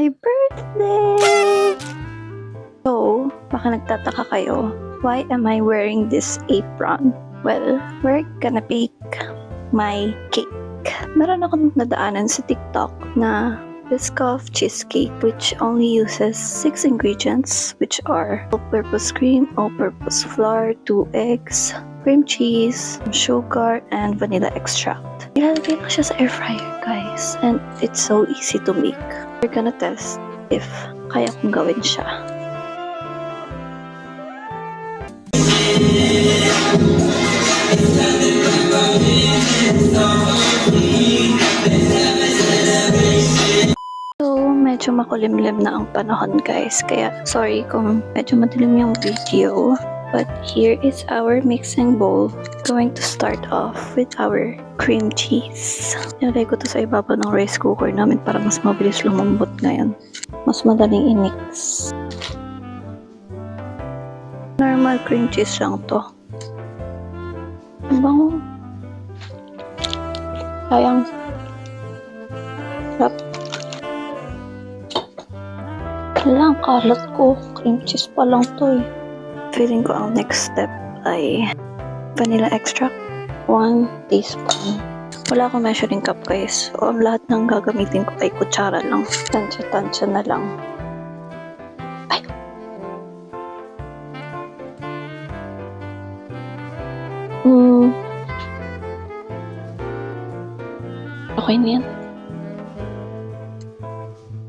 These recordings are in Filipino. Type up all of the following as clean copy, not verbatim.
my birthday! So, baka nagtataka kayo, why am I wearing this apron? Well, we're gonna bake my cake. Meron akong nadaanan sa TikTok na Biscoff cheesecake which only uses 6 ingredients which are all-purpose cream, all-purpose flour, 2 eggs, cream cheese, sugar, and vanilla extract. Ilalagay lang siya sa air fryer, guys, and it's so easy to make. We're gonna test if kaya kong gawin siya. So, medyo makulimlim na ang panahon, guys, kaya sorry kung medyo madilim yung video. But here is our mixing bowl. Going to start off with our cream cheese. Nilagay ko to sa ibabaw ng rice cooker namin para mas mabilis lumambot ngayon. Mas madaling i-mix. Normal cream cheese lang to. Ang bango. Sayang. Sarap. Kailangan kalat ko. Cream cheese pa lang to eh. Feeling ko ang next step ay vanilla extract, 1 teaspoon. Wala akong measuring cup, guys. So, ang lahat ng gagamitin ko ay kutsara lang. Tansya-tansya na lang. Ay! Okay na yan.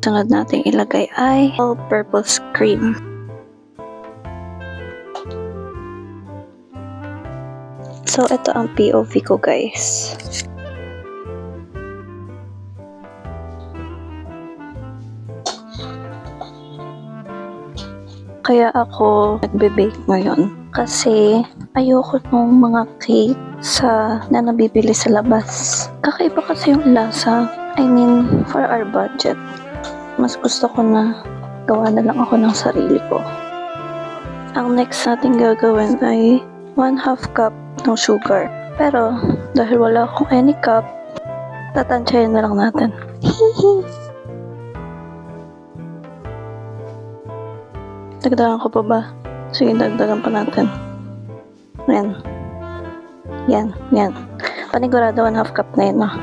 Sunod nating ilagay ay all-purpose cream. So, ito ang POV ko, guys. Kaya ako nagbe-bake ngayon. Kasi ayoko nung mga cake na nabibili sa labas. Kakaiba kasi yung lasa. I mean, for our budget. Mas gusto ko na gawa na lang ako ng sarili ko. Ang next natin gagawin ay 1/2 cup ng sugar. Pero, dahil wala akong any cup, tatansyahin na lang natin. Dagdagan ko pa ba? Sige, dagdagan pa natin. Yan. Yan, yan. Panigurado 1/2 cup na yun, ah.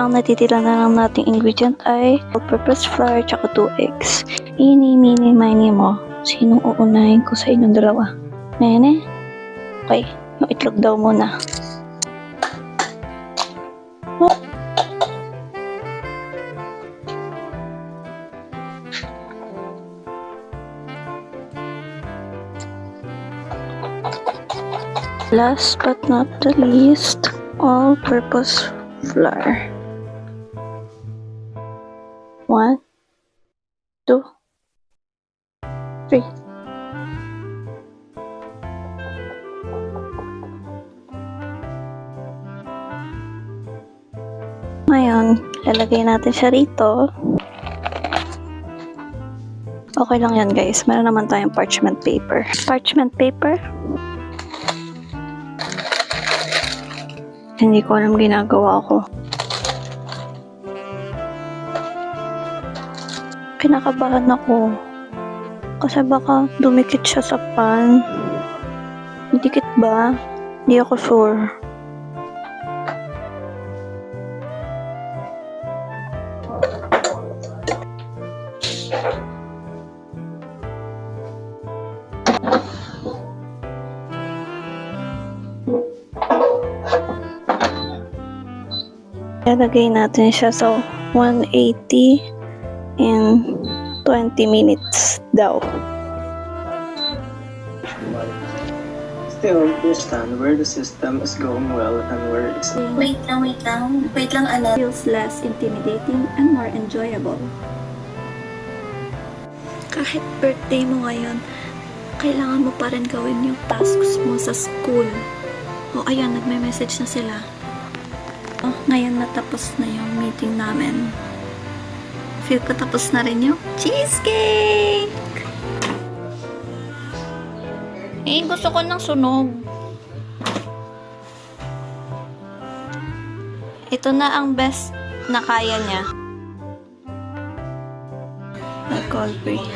Ang natitira na lang nating ingredient ay all-purpose flour tsaka 2 eggs. Ini, mini, mini mo. Sinong uunahin ko sa inyong dalawa? Nene? Okay, yung itlog daw muna. Oh. Last but not the least, all-purpose flour. 1, 2, 3. Ngayon, lalagay natin siya rito. Okay lang yan, guys. Meron naman tayong parchment paper. Parchment paper? Hindi ko alam ginagawa ko. Kinakabahan ako. Kasi baka dumikit siya sa pan. Dikit ba? Hindi ako sure. Ilagay natin siya sa 180 in 20 minutes daw. Still understand where the system is going well and where it's not. Wait lang, Ana. Feels less intimidating and more enjoyable. Kahit birthday mo ngayon, kailangan mo pa rin gawin yung tasks mo sa school. O ayan, nagme-message na sila. Oh, ngayon natapos na yung meeting namin. Feel ko tapos na rin yung cheesecake! Gusto ko ng sunog. Ito na ang best na kaya niya. Alcohol free.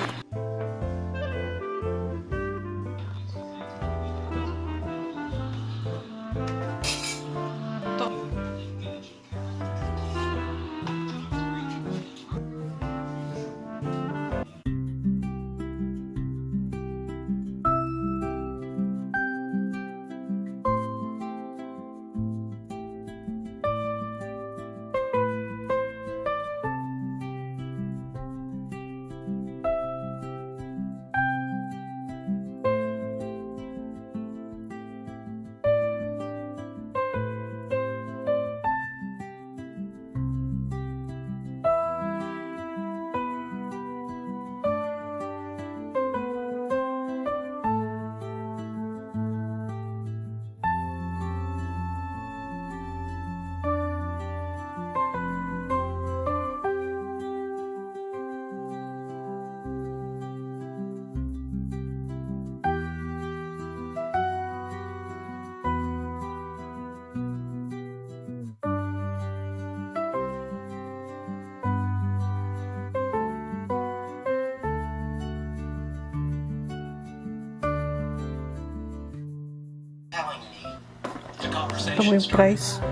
Ito mo yung price.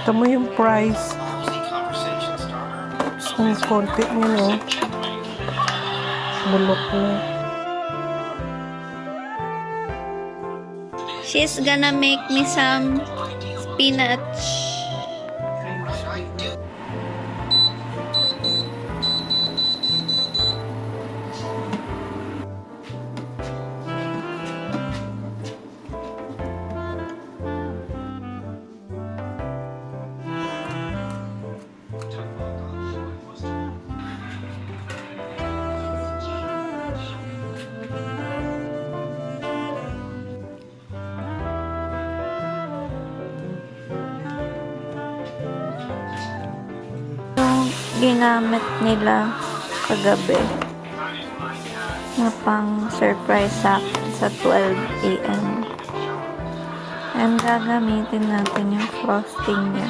Ito mo yung price. Ang konti mo, no? Bulok na. She's gonna make me some spinach. Ginamit nila kagabi na pang surprise sa akin sa 12 a.m. And gagamitin natin yung frosting niya.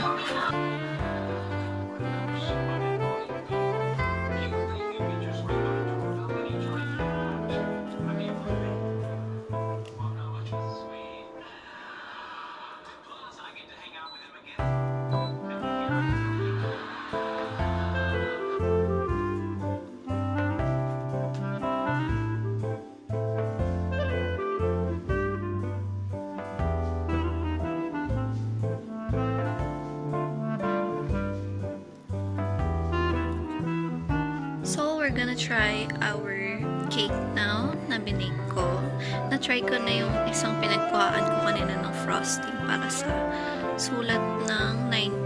So, we're gonna try our cake now na binake ko. Na-try ko na yung isang pinagkuhaan ko kanina ng frosting para sa sulat ng 9